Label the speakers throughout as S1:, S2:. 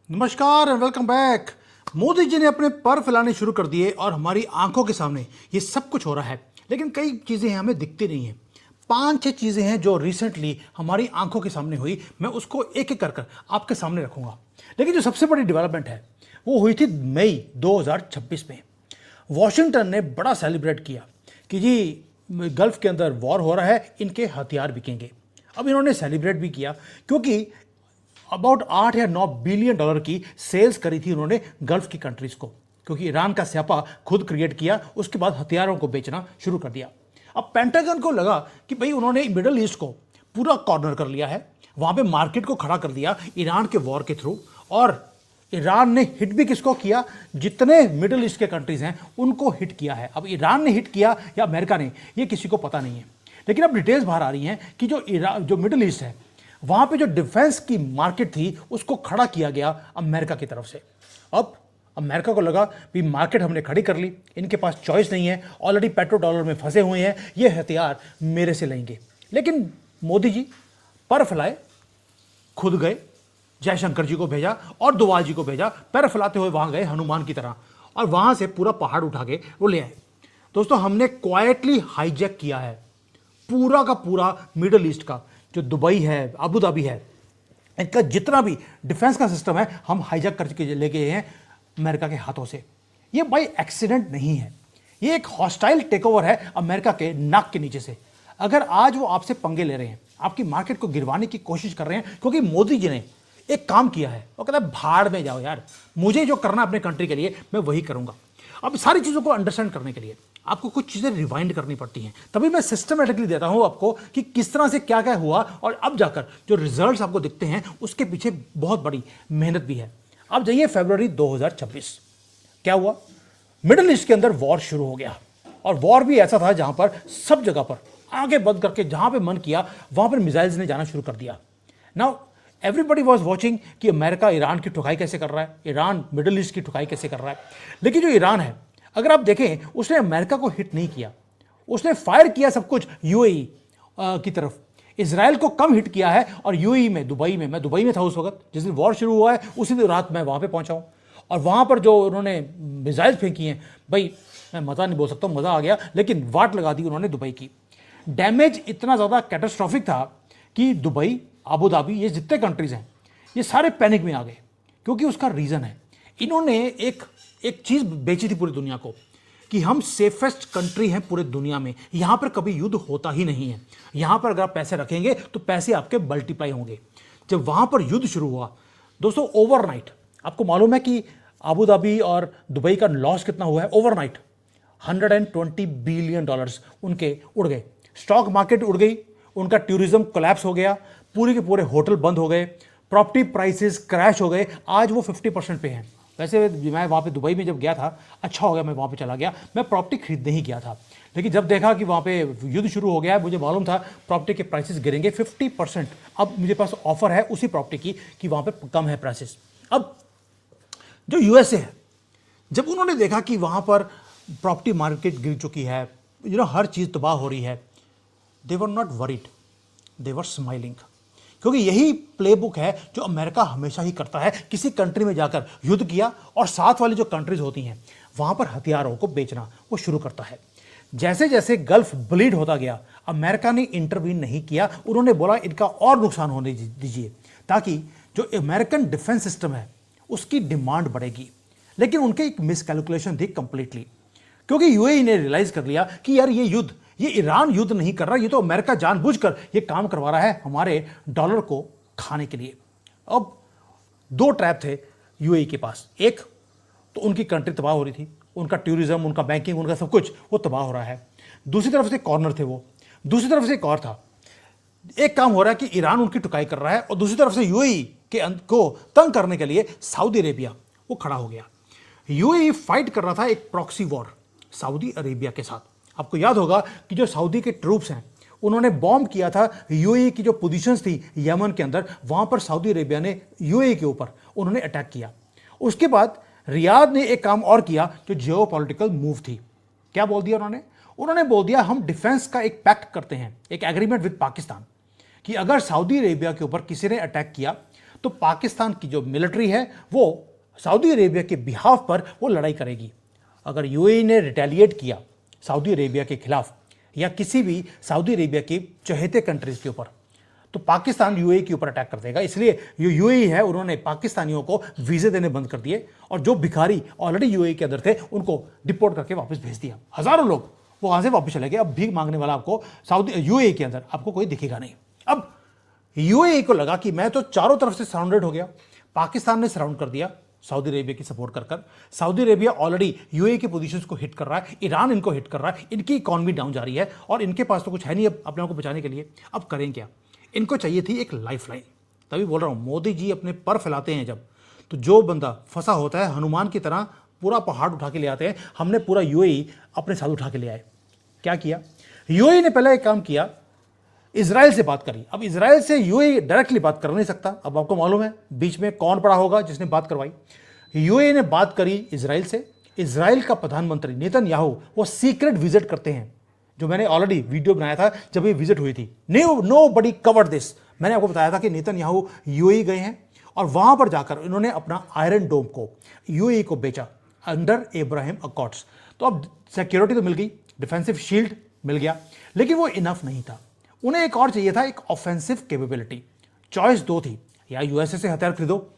S1: नमस्कार and welcome back. Modi ji ने अपने पर फैलाने शुरू कर दिए और हमारी आंखों के सामने ये सब कुछ हो रहा है, लेकिन कई चीजें हमें दिखती नहीं है। पांच छह चीजें हैं जो रिसेंटली हमारी आंखों के सामने हुई। मैं उसको एक एक कर आपके सामने रखूंगा। लेकिन जो सबसे बड़ी डेवलपमेंट है वो हुई थी मई 2026 में। वॉशिंगटन ने बड़ा सेलिब्रेट किया कि जी गल्फ के अंदर वॉर हो रहा है, इनके हथियार बिकेंगे। अब इन्होंने सेलिब्रेट भी किया क्योंकि अबाउट 8 या 9 बिलियन डॉलर की सेल्स करी थी उन्होंने गल्फ की कंट्रीज को, क्योंकि ईरान का स्यापा खुद क्रिएट किया, उसके बाद हथियारों को बेचना शुरू कर दिया। अब पेंटागन को लगा कि भाई उन्होंने मिडल ईस्ट को पूरा कॉर्नर कर लिया है, वहां पे मार्केट को खड़ा कर दिया ईरान के वॉर के थ्रू। और ईरान ने हिट भी किसको किया? जितने मिडिल ईस्ट के कंट्रीज हैं उनको हिट किया है। अब ईरान ने हिट किया या अमेरिका ने, ये किसी को पता नहीं है, लेकिन अब डिटेल्स बाहर आ रही हैं कि जो मिडिल ईस्ट है वहां पे जो डिफेंस की मार्केट थी उसको खड़ा किया गया अमेरिका की तरफ से। अब अमेरिका को लगा भी मार्केट हमने खड़ी कर ली, इनके पास चॉइस नहीं है, ऑलरेडी पेट्रो डॉलर में फंसे हुए हैं, ये हथियार मेरे से लेंगे। लेकिन मोदी जी पर फैलाए, खुद गए, जयशंकर जी को भेजा और दोवाल जी को भेजा, पैर फैलाते हुए वहां गए हनुमान की तरह, और वहां से पूरा पहाड़ उठा के वो ले आए। दोस्तों, हमने क्वाइटली हाईजैक किया है पूरा का पूरा मिडल ईस्ट का, जो दुबई है, अबू धाबी है, इनका जितना भी डिफेंस का सिस्टम है हम हाईजैक करके ले गए हैं अमेरिका के हाथों से। ये बाई एक्सीडेंट नहीं है, ये एक हॉस्टाइल टेकओवर है अमेरिका के नाक के नीचे से। अगर आज वो आपसे पंगे ले रहे हैं, आपकी मार्केट को गिरवाने की कोशिश कर रहे हैं, क्योंकि मोदी जी ने एक काम किया है, वो कहता है भाड़ में जाओ यार, मुझे जो करना अपने कंट्री के लिए मैं वही करूंगा। अब सारी चीज़ों को अंडरस्टैंड करने के लिए आपको कुछ चीज़ें रिवाइंड करनी पड़ती हैं, तभी मैं सिस्टमेटिकली देता हूं आपको कि किस तरह से क्या क्या हुआ, और अब जाकर जो रिजल्ट्स आपको दिखते हैं उसके पीछे बहुत बड़ी मेहनत भी है। अब जाइए फरवरी 2026, क्या हुआ? मिडिल ईस्ट के अंदर वॉर शुरू हो गया, और वॉर भी ऐसा था जहां पर सब जगह पर आगे बढ़ करके जहां पे मन किया वहां पर मिसाइल्स ने जाना शुरू कर दिया। नाउ एवरीबडी वॉज वॉचिंग कि अमेरिका ईरान की ठुकाई कैसे कर रहा है, ईरान मिडिल ईस्ट की ठुकाई कैसे कर रहा है। लेकिन जो ईरान है, अगर आप देखें, उसने अमेरिका को हिट नहीं किया, उसने फायर किया सब कुछ यूएई की तरफ। इसराइल को कम हिट किया है, और यूएई में, दुबई में, मैं दुबई में था उस वक्त जिस दिन वॉर शुरू हुआ है, उसी दिन रात मैं वहां पे पहुंचा हूं, और वहां पर जो उन्होंने मिसाइल फेंकी हैं, भाई मैं मज़ा नहीं बोल सकता, मज़ा आ गया, लेकिन वाट लगा दी उन्होंने दुबई की। डैमेज इतना ज़्यादा कैटास्ट्रॉफिक था कि दुबई, अबू धाबी, ये जितने कंट्रीज हैं ये सारे पैनिक में आ गए, क्योंकि उसका रीज़न है, इन्होंने एक एक चीज़ बेची थी पूरी दुनिया को कि हम सेफेस्ट कंट्री हैं पूरे दुनिया में, यहां पर कभी युद्ध होता ही नहीं है, यहां पर अगर आप पैसे रखेंगे तो पैसे आपके मल्टीप्लाई होंगे। जब वहां पर युद्ध शुरू हुआ दोस्तों, ओवरनाइट, आपको मालूम है कि अबू धाबी और दुबई का लॉस कितना हुआ है? ओवरनाइट 120 बिलियन डॉलर्स उनके उड़ गए, स्टॉक मार्केट उड़ गई, उनका टूरिज्म कोलैप्स हो गया, पूरे के पूरे होटल बंद हो गए, प्रॉपर्टी प्राइसेस क्रैश हो गए। आज वो 50% पे हैं। वैसे मैं वहाँ पे दुबई में जब गया था, अच्छा हो गया मैं वहाँ पे चला गया, मैं प्रॉपर्टी खरीदने ही गया था, लेकिन जब देखा कि वहाँ पे युद्ध शुरू हो गया है, मुझे मालूम था प्रॉपर्टी के प्राइसेस गिरेंगे 50%। अब मुझे पास ऑफर है उसी प्रॉपर्टी की कि वहाँ पे कम है प्राइसेस। अब जो यूएसए है, जब उन्होंने देखा कि वहाँ पर प्रॉपर्टी मार्केट गिर चुकी है, हर चीज़ तबाह हो रही है, they were not worried, they were smiling, क्योंकि यही प्लेबुक है जो अमेरिका हमेशा ही करता है। किसी कंट्री में जाकर युद्ध किया और साथ वाली जो कंट्रीज होती हैं वहां पर हथियारों को बेचना वो शुरू करता है। जैसे जैसे गल्फ ब्लीड होता गया, अमेरिका ने इंटरवीन नहीं किया, उन्होंने बोला इनका और नुकसान होने दीजिए, ताकि जो अमेरिकन डिफेंस सिस्टम है उसकी डिमांड बढ़ेगी। लेकिन उनके एक मिसकैलकुलेशन थी कंप्लीटली, क्योंकि यूएई ने रियलाइज कर लिया कि यार ये ईरान युद्ध नहीं कर रहा, ये तो अमेरिका जानबूझकर ये काम करवा रहा है हमारे डॉलर को खाने के लिए। अब दो ट्रैप थे यूएई के पास, एक तो उनकी कंट्री तबाह हो रही थी, उनका टूरिज्म, उनका बैंकिंग, उनका सब कुछ वो तबाह हो रहा है। दूसरी तरफ से कॉर्नर थे वो, दूसरी तरफ से एक और था, एक काम हो रहा है कि ईरान उनकी टुकाई कर रहा है, और दूसरी तरफ से यूएई को तंग करने के लिए सऊदी अरेबिया वो खड़ा हो गया। यूएई फाइट कर रहा था एक प्रॉक्सी वॉर सऊदी अरेबिया के साथ। आपको याद होगा कि जो सऊदी के ट्रूप्स हैं उन्होंने बॉम्ब किया था यूएई की जो पोजीशंस थी यमन के अंदर, वहां पर सऊदी अरेबिया ने यूएई के ऊपर उन्होंने अटैक किया। उसके बाद रियाद ने एक काम और किया जो जियोपॉलिटिकल मूव थी। क्या बोल दिया उन्होंने बोल दिया हम डिफेंस का एक पैक्ट करते हैं, एक एग्रीमेंट विद पाकिस्तान, कि अगर सऊदी अरेबिया के ऊपर किसी ने अटैक किया तो पाकिस्तान की जो मिलिट्री है वो सऊदी अरेबिया के बिहाफ पर वो लड़ाई करेगी। अगर यूएई ने रिटेलिएट किया सऊदी अरेबिया के खिलाफ या किसी भी सऊदी अरेबिया के चहेते कंट्रीज के ऊपर, तो पाकिस्तान यूएई के ऊपर अटैक कर देगा। इसलिए जो यूएई है उन्होंने पाकिस्तानियों को वीजे देने बंद कर दिए और जो भिखारी ऑलरेडी यूएई के अंदर थे उनको डिपोर्ट करके वापस भेज दिया। हजारों लोग वो वहां से वापस चले गए। अब भीख मांगने वाला आपको सऊदी यूएई के अंदर आपको कोई दिखेगा नहीं। अब यूएई को लगा कि मैं तो चारों तरफ से सराउंडेड हो गया। पाकिस्तान ने सराउंड कर दिया सऊदी अरेबिया की सपोर्ट कर सऊदी अरेबिया ऑलरेडी यूएई के पोजीशंस को हिट कर रहा है, ईरान इनको हिट कर रहा है, इनकी इकॉनमी डाउन जा रही है और इनके पास तो कुछ है नहीं अब अपने को बचाने के लिए। अब करें क्या? इनको चाहिए थी एक लाइफ लाइन। तभी बोल रहा हूं मोदी जी अपने पर फैलाते हैं जब, तो जो बंदा फंसा होता है हनुमान की तरह पूरा पहाड़ उठा के ले आते हैं। हमने पूरा यूएई अपने साथ उठा के ले आए। क्या किया? यूएई ने पहले एक काम किया, इजराइल से बात करी। अब इजराइल से यूएई डायरेक्टली बात कर नहीं सकता। अब आपको मालूम है बीच में कौन पड़ा होगा जिसने बात करवाई। यूएई ने बात करी इजराइल से। इजराइल का प्रधानमंत्री नेतन्याहू वो सीक्रेट विजिट करते हैं, जो मैंने ऑलरेडी वीडियो बनाया था जब ये विजिट हुई थी। Nobody covered this. मैंने आपको बताया था कि नेतन्याहू यूएई गए हैं और वहां पर जाकर इन्होंने अपना आयरन डोम को यूएई को बेचा अंडर इब्राहिम अकॉर्ड्स। तो अब सिक्योरिटी तो मिल गई, डिफेंसिव शील्ड मिल गया, लेकिन वो इनफ नहीं था। उन्हें एक और चाहिए था, एक ऑफेंसिव कैपेबिलिटी। चॉइस दो थी, या यूएसए से हथियार खरीदो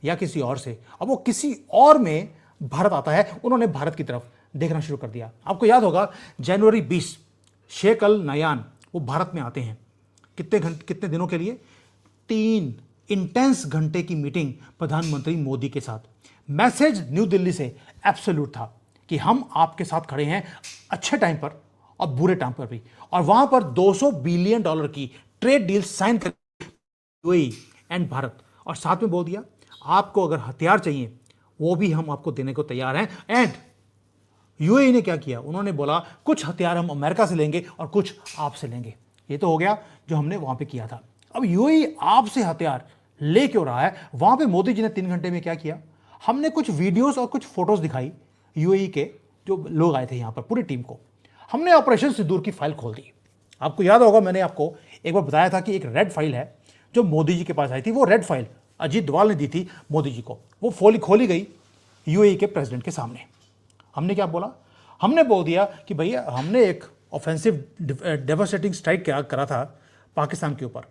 S1: या किसी और से। अब वो किसी और में भारत आता है, उन्होंने भारत की तरफ देखना शुरू कर दिया। आपको याद होगा जनवरी 20 शेख अल नयान वो भारत में आते हैं। कितने दिनों के लिए? 3 इंटेंस घंटे की मीटिंग प्रधानमंत्री मोदी के साथ। मैसेज न्यू दिल्ली से एब्सोल्यूट था कि हम आपके साथ खड़े हैं अच्छे टाइम पर और बुरे टाइम पर भी। और वहां पर $200 बिलियन की ट्रेड डील साइन कर यूएई एंड भारत, और साथ में बोल दिया आपको अगर हथियार चाहिए वो भी हम आपको देने को तैयार हैं। एंड यूएई ने क्या किया? उन्होंने बोला कुछ हथियार हम अमेरिका से लेंगे और कुछ आपसे लेंगे। ये तो हो गया जो हमने वहां पे किया था। अब यूएई आपसे हथियार ले क्यों रहा है? वहां पे मोदी जी ने 3 घंटे में क्या किया? हमने कुछ वीडियोस और कुछ फोटोज दिखाई यूएई के जो लोग आए थे यहां पर, पूरी टीम को। हमने ऑपरेशन सिंदूर की फाइल खोल दी। आपको याद होगा मैंने आपको एक बार बताया था कि एक रेड फाइल है जो मोदी जी के पास आई थी। वो रेड फाइल अजीत डोवाल ने दी थी मोदी जी को। वो खोली गई यूएई के प्रेसिडेंट के सामने। हमने क्या बोला? हमने बोल दिया कि भैया हमने एक ऑफेंसिव डेवास्टेटिंग स्ट्राइक करा था पाकिस्तान के ऊपर।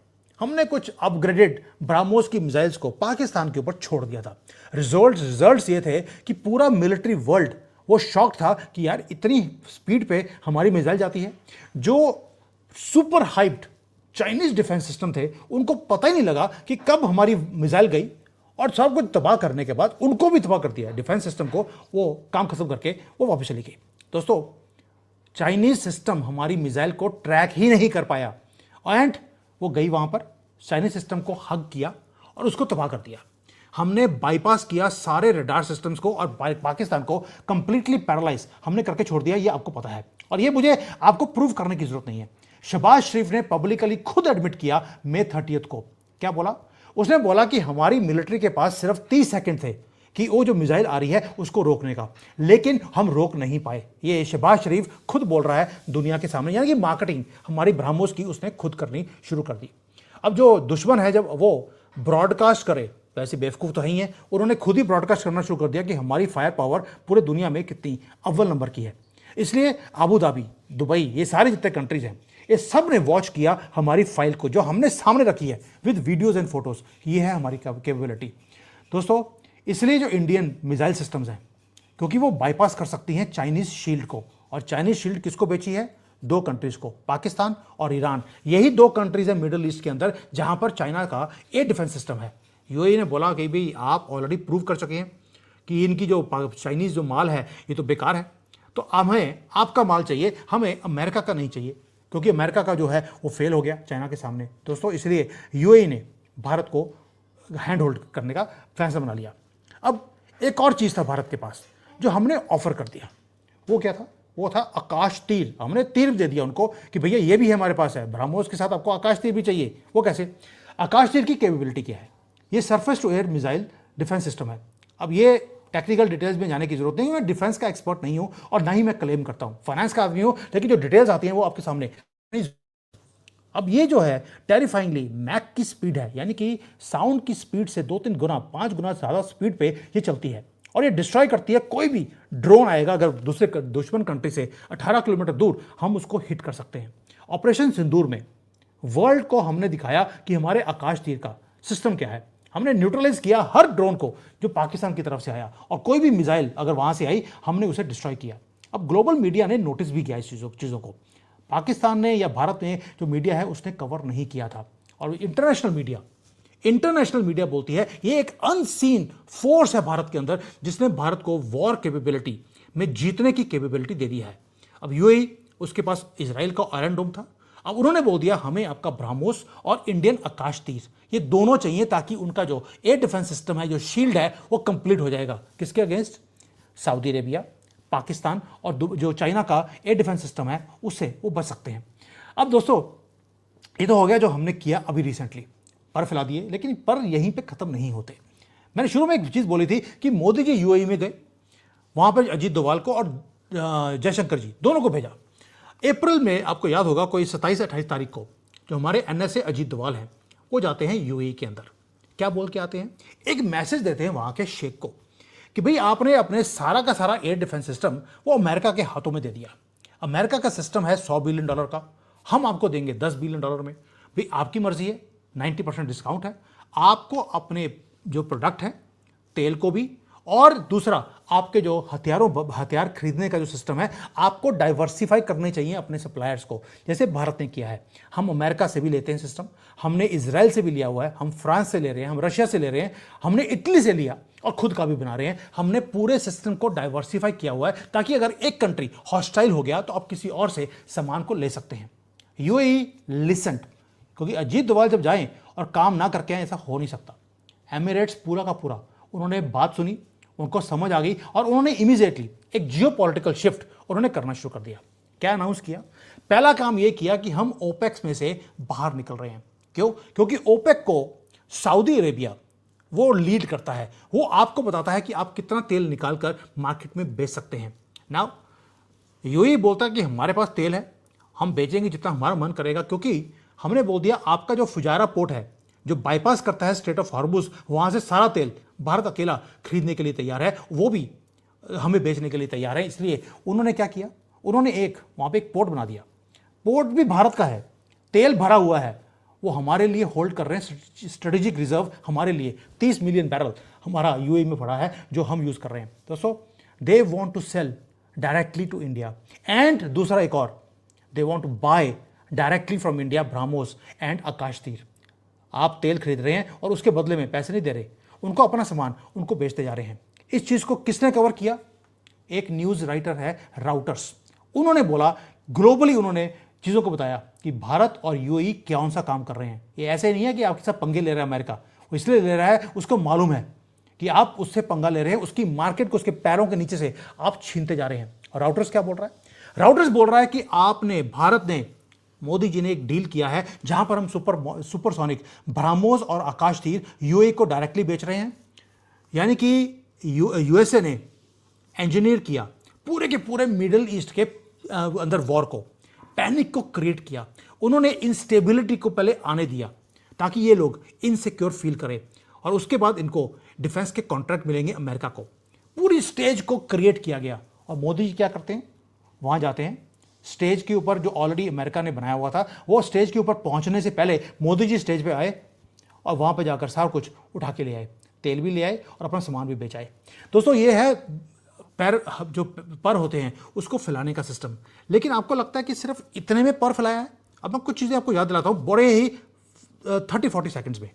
S1: हमने कुछ अपग्रेडेड ब्राह्मोस की मिसाइल्स को पाकिस्तान के ऊपर छोड़ दिया था। रिजल्ट्स ये थे कि पूरा मिलिट्री वर्ल्ड वो शॉक था कि यार इतनी स्पीड पे हमारी मिसाइल जाती है। जो super hyped Chinese defence system थे उनको पता ही नहीं लगा कि कब हमारी मिसाइल गई, और सब कुछ तबाह करने के बाद उनको भी तबाह कर दिया डिफेंस सिस्टम को। वो काम खत्म करके वो वापस चली गई। दोस्तों चाइनीज सिस्टम हमारी मिसाइल को ट्रैक ही नहीं कर पाया एंड वो गई वहां पर, चाइनीज सिस्टम को हग किया और उसको तबाह कर दिया। हमने बाईपास किया सारे रडार सिस्टम्स को और पाकिस्तान को कंप्लीटली पैरालाइज हमने करके छोड़ दिया। ये आपको पता है और ये मुझे आपको प्रूव करने की जरूरत नहीं है। शहबाज शरीफ ने पब्लिकली खुद एडमिट किया मई 30 को। क्या बोला? उसने बोला कि हमारी मिलिट्री के पास सिर्फ 30 सेकंड थे कि वो जो मिसाइल आ रही है उसको रोकने का, लेकिन हम रोक नहीं पाए। ये शहबाज शरीफ खुद बोल रहा है दुनिया के सामने। यानी कि मार्केटिंग हमारी ब्रह्मोस की उसने खुद करनी शुरू कर दी। अब जो दुश्मन है जब वो ब्रॉडकास्ट करे, वैसे बेवकूफ़ तो ही है, उन्होंने खुद ही ब्रॉडकास्ट करना शुरू कर दिया कि हमारी फायर पावर पूरे दुनिया में कितनी अव्वल नंबर की है। इसलिए अबू धाबी, दुबई, ये सारे जितने कंट्रीज हैं ये सब ने वॉच किया हमारी फाइल को जो हमने सामने रखी है विद वीडियोज एंड फोटोज। ये है हमारी कैपेबिलिटी दोस्तों। इसलिए जो इंडियन मिसाइल सिस्टम्स हैं, क्योंकि वो बाईपास कर सकती हैं चाइनीज शील्ड को, और चाइनीज शील्ड किसको बेची है? 2 कंट्रीज को, पाकिस्तान और ईरान। यही 2 कंट्रीज है मिडिल ईस्ट के अंदर जहां पर चाइना का एयर डिफेंस सिस्टम है। यूएई ने बोला कि भाई आप ऑलरेडी प्रूव कर चुके हैं कि इनकी जो चाइनीज जो माल है ये तो बेकार है, तो हमें आपका माल चाहिए, हमें अमेरिका का नहीं चाहिए, क्योंकि अमेरिका का जो है वो फेल हो गया चाइना के सामने दोस्तों। इसलिए यूएई ने भारत को हैंड होल्ड करने का फैसला बना लिया। अब एक और चीज़ था भारत के पास जो हमने ऑफर कर दिया। वो क्या था? वो था आकाश तीर। हमने तीर दे दिया उनको कि भैया ये भी हमारे पास है, ब्रह्मोस के साथ आपको आकाश तीर भी चाहिए। वो कैसे? आकाश तीर की कैपेबिलिटी क्या है? ये surface to air missile defence system है। अब ये टेक्निकल डिटेल्स में जाने की जरूरत नहीं है, मैं डिफेंस का एक्सपर्ट नहीं हूं और ना ही मैं क्लेम करता हूं, फाइनेंस का आदमी हूं, लेकिन जो डिटेल्स आती हैं वो आपके सामने। अब ये जो है टेरिफाइंगली मैक की स्पीड है, यानी कि साउंड की स्पीड से 2-3 गुना 5 गुना ज़्यादा स्पीड पे ये चलती है और ये डिस्ट्रॉय करती है। कोई भी ड्रोन आएगा अगर दूसरे दुश्मन कंट्री से 18 किलोमीटर दूर, हम उसको हिट कर सकते हैं। ऑपरेशन सिंदूर में वर्ल्ड को हमने दिखाया कि हमारे आकाश तीर का सिस्टम क्या है। हमने न्यूट्रलाइज किया हर ड्रोन को जो पाकिस्तान की तरफ से आया, और कोई भी मिसाइल अगर वहां से आई हमने उसे डिस्ट्रॉय किया। अब ग्लोबल मीडिया ने नोटिस भी किया इस चीज़ों को। पाकिस्तान ने या भारत ने जो मीडिया है उसने कवर नहीं किया था। और इंटरनेशनल मीडिया बोलती है ये एक अनसीन फोर्स है भारत के अंदर, जिसने भारत को वॉर कैपेबिलिटी में जीतने की कैपेबिलिटी दे दी है। अब यूएई, उसके पास इजराइल का आयरन डोम था, अब उन्होंने बोल दिया हमें आपका ब्रह्मोस और इंडियन आकाश तीर ये दोनों चाहिए, ताकि उनका जो एयर डिफेंस सिस्टम है, जो शील्ड है, वो कंप्लीट हो जाएगा। किसके अगेंस्ट? सऊदी अरेबिया, पाकिस्तान और जो चाइना का एयर डिफेंस सिस्टम है उससे वो बच सकते हैं। अब दोस्तों ये तो हो गया जो हमने किया अभी रिसेंटली, पर फैला दिए, लेकिन पर यहीं पे खत्म नहीं होते। मैंने शुरू में एक चीज़ बोली थी कि मोदी जी यूएई में गए, वहाँ पर अजीत डोभाल को और जयशंकर जी दोनों को भेजा। अप्रैल में आपको याद होगा कोई 27-28 तारीख को जो हमारे एनएसए अजीत डोभाल हैं वो जाते हैं यूएई के अंदर। क्या बोल के आते हैं? एक मैसेज देते हैं वहाँ के शेख को कि भाई आपने अपने सारा का सारा एयर डिफेंस सिस्टम वो अमेरिका के हाथों में दे दिया। अमेरिका का सिस्टम है $100 बिलियन का, हम आपको देंगे $10 बिलियन में। भाई आपकी मर्जी है, 90% डिस्काउंट है। आपको अपने जो प्रोडक्ट है तेल को भी, और दूसरा आपके जो हथियार खरीदने का जो सिस्टम है आपको डाइवर्सिफाई करने चाहिए अपने सप्लायर्स को, जैसे भारत ने किया है। हम अमेरिका से भी लेते हैं सिस्टम, हमने इजराइल से भी लिया हुआ है, हम फ्रांस से ले रहे हैं, हम रशिया से ले रहे हैं, हमने इटली से लिया और खुद का भी बना रहे हैं। हमने पूरे सिस्टम को डाइवर्सिफाई किया हुआ है ताकि अगर एक कंट्री हॉस्टाइल हो गया तो आप किसी और से सामान को ले सकते हैं। यूएई लिसेंट, क्योंकि अजीत डोभाल जब जाएं और काम ना करके आए ऐसा हो नहीं सकता। एमिरेट्स पूरा का पूरा उन्होंने बात सुनी, उनको समझ आ गई और उन्होंने इमीडिएटली एक जियोपॉलिटिकल शिफ्ट उन्होंने करना शुरू कर दिया। क्या अनाउंस किया? पहला काम यह किया कि हम ओपेक में से बाहर निकल रहे हैं। क्यों? क्योंकि ओपेक को सऊदी अरेबिया वो लीड करता है, वो आपको बताता है कि आप कितना तेल निकाल कर मार्केट में बेच सकते हैं। नाउ यूएई बोलता है कि हमारे पास तेल है, हम बेचेंगे जितना हमारा मन करेगा, क्योंकि हमने बोल दिया आपका जो फुजारा पोर्ट है जो बाईपास करता है स्ट्रेट ऑफ हॉर्मुज, वहां से सारा तेल भारत अकेला खरीदने के लिए तैयार है, वो भी हमें बेचने के लिए तैयार है। इसलिए उन्होंने क्या किया, उन्होंने वहां पे एक पोर्ट बना दिया। पोर्ट भी भारत का है, तेल भरा हुआ है, वो हमारे लिए होल्ड कर रहे हैं। स्ट्रेटेजिक रिजर्व हमारे लिए 30 मिलियन बैरल हमारा यूएई में पड़ा है जो हम यूज कर रहे हैं। दोस्तों they want to sell directly to India, and दूसरा एक और, they want to buy directly from India BrahMos and Akash Teer. आप तेल खरीद रहे हैं और उसके बदले में पैसे नहीं दे रहे, उनको अपना सामान उनको बेचते जा रहे हैं। इस चीज को किसने कवर किया? एक न्यूज राइटर है राउटर्स, उन्होंने बोला ग्लोबली, उन्होंने चीजों को बताया कि भारत और यूएई कौन सा काम कर रहे हैं। ये ऐसे नहीं है कि आपके साथ पंगे ले रहा है अमेरिका, वो इसलिए ले रहा है उसको मालूम है कि आप उससे पंगा ले रहे हैं, उसकी मार्केट को उसके पैरों के नीचे से आप छीनते जा रहे हैं। और राउटर्स क्या बोल रहा है? राउटर्स बोल रहा है कि आपने, भारत ने, मोदी जी ने एक डील किया है जहां पर हम सुपरसोनिक ब्रह्मोस और आकाश तीर यूएई को डायरेक्टली बेच रहे हैं। यानी कि यूएसए ने इंजीनियर किया पूरे के पूरे मिडिल ईस्ट के अंदर वॉर को, पैनिक को क्रिएट किया। उन्होंने इंस्टेबिलिटी को पहले आने दिया ताकि ये लोग इनसिक्योर फील करें, और उसके बाद इनको डिफेंस के कॉन्ट्रैक्ट मिलेंगे अमेरिका को। पूरी स्टेज को क्रिएट किया गया। और मोदी जी क्या करते हैं? वहां जाते हैं स्टेज के ऊपर, जो ऑलरेडी अमेरिका ने बनाया हुआ था, वो स्टेज के ऊपर पहुंचने से पहले मोदी जी स्टेज पे आए और वहां पे जाकर सारा कुछ उठा के ले आए, तेल भी ले आए और अपना सामान भी बेच आए। दोस्तों ये है पैर, जो पर होते हैं उसको फैलाने का सिस्टम। लेकिन आपको लगता है कि सिर्फ इतने में पर फैलाया है? अब मैं कुछ चीज़ें आपको याद दिलाता हूँ बड़े ही 30-40 सेकंड्स में।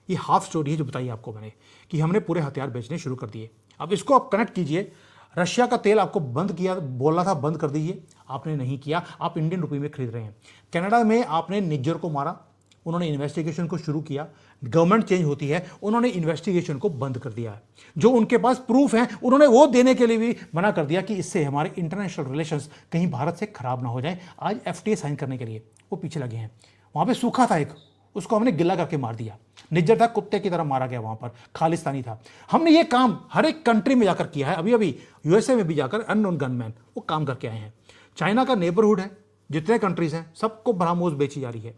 S1: ये हाफ स्टोरी है जो बताई आपको मैंने कि हमने पूरे हथियार बेचने शुरू कर दिए। अब इसको आप कनेक्ट कीजिए, रशिया का तेल आपको बंद किया, बोलना था बंद कर दीजिए, आपने नहीं किया, आप इंडियन रुपये में खरीद रहे हैं। कनाडा में आपने निज्जर को मारा, उन्होंने इन्वेस्टिगेशन को शुरू किया, गवर्नमेंट चेंज होती है, उन्होंने इन्वेस्टिगेशन को बंद कर दिया है। जो उनके पास प्रूफ हैं उन्होंने वो देने के लिए भी मना कर दिया कि इससे हमारे इंटरनेशनल रिलेशंस कहीं भारत से खराब ना हो जाए। आज एफटीए साइन करने के लिए वो पीछे लगे हैं। वहाँ पे सूखा था एक, उसको हमने गिला करके मार दिया। निज्जर था, कुत्ते की तरह मारा गया, वहां पर खालिस्तानी था। हमने ये काम हर एक कंट्री में जाकर किया है। अभी अभी यूएसए में भी जाकर अननोन गनमैन वो काम करके आए हैं। चाइना का नेबरहुड है, जितने कंट्रीज हैं सबको ब्रह्मोस बेची जा रही है।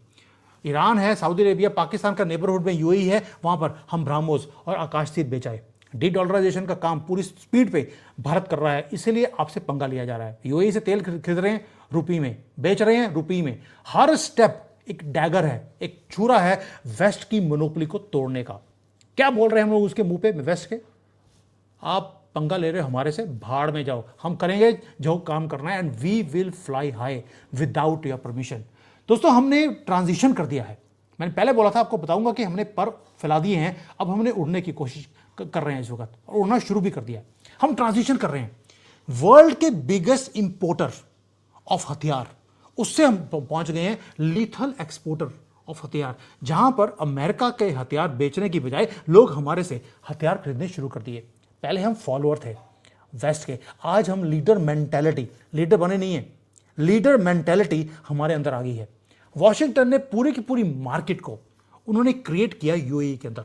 S1: ईरान है, सऊदी अरेबिया, पाकिस्तान का नेबरहुड में यूएई है, वहां पर हम ब्रह्मोस और आकाशतीर बेचाए। डी डॉलराइजेशन का काम पूरी स्पीड पे भारत कर रहा है, इसीलिए आपसे पंगा लिया जा रहा है। यूएई से तेल खरीद रहे हैं रुपी में, बेच रहे हैं रुपी में। हर स्टेप एक डैगर है, एक छुरा है वेस्ट की मोनोपोली को तोड़ने का। क्या बोल रहे हैं हम लोग उसके मुंह पे वेस्ट के? आप पंगा ले रहे हो हमारे से, भाड़ में जाओ, हम करेंगे जो काम करना है, and we will fly high without your permission. दोस्तों, हमने ट्रांजिशन कर दिया है। मैंने पहले बोला था, आपको बताऊंगा कि हमने पर फैला दिए हैं, अब हमने उड़ने की कोशिश कर रहे हैं इस वक्त, और उड़ना शुरू भी कर दिया है। हम ट्रांजिशन कर रहे हैं। वर्ल्ड के बिगेस्ट इंपोर्टर ऑफ हथियार, उससे हम पहुंच गए हैं लीथल एक्सपोर्टर ऑफ हथियार, जहां पर अमेरिका के हथियार बेचने की बजाय लोग हमारे से हथियार खरीदने शुरू कर दिए। पहले हम फॉलोअर थे वेस्ट के, आज हम लीडर मेंटालिटी, लीडर बने नहीं है, लीडर मेंटालिटी हमारे अंदर आ गई है। वॉशिंगटन ने पूरी की पूरी मार्केट को उन्होंने क्रिएट किया यूएई के अंदर,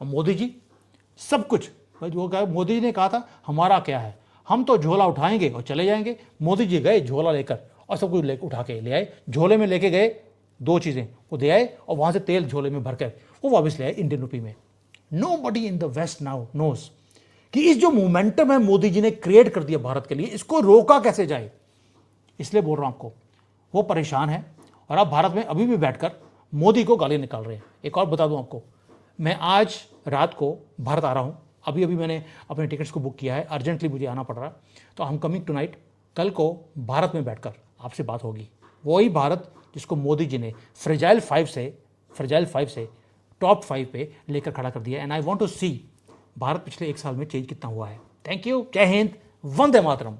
S1: और मोदी जी सब कुछ, वो कहा, मोदी जी ने कहा था हमारा क्या है, हम तो झोला उठाएंगे और चले जाएंगे। मोदी जी गए झोला लेकर और सब कुछ उठा के ले आए। झोले में लेके गए 2 चीज़ें, वो दे आए, और वहाँ से तेल झोले में भर कर वो वापस ले आए इंडियन रुपी में। Nobody in the West now knows कि इस जो मोमेंटम है मोदी जी ने क्रिएट कर दिया भारत के लिए, इसको रोका कैसे जाए। इसलिए बोल रहा हूँ आपको, वो परेशान है, और आप भारत में अभी भी बैठकर मोदी को गाली निकाल रहे हैं। एक और बता दूं आपको, मैं आज रात को भारत आ रहा हूँ, अभी अभी मैंने अपने टिकट्स को बुक किया है, अर्जेंटली मुझे आना पड़ रहा है, तो हम कमिंग टुनाइट, कल को भारत में बैठकर आपसे बात होगी। वही भारत जिसको मोदी जी ने फ्रेजाइल 5 से टॉप 5 पे लेकर खड़ा कर दिया। एंड आई वांट टू सी भारत पिछले 1 साल में चेंज कितना हुआ है। थैंक यू, जय हिंद, वंदे मातरम।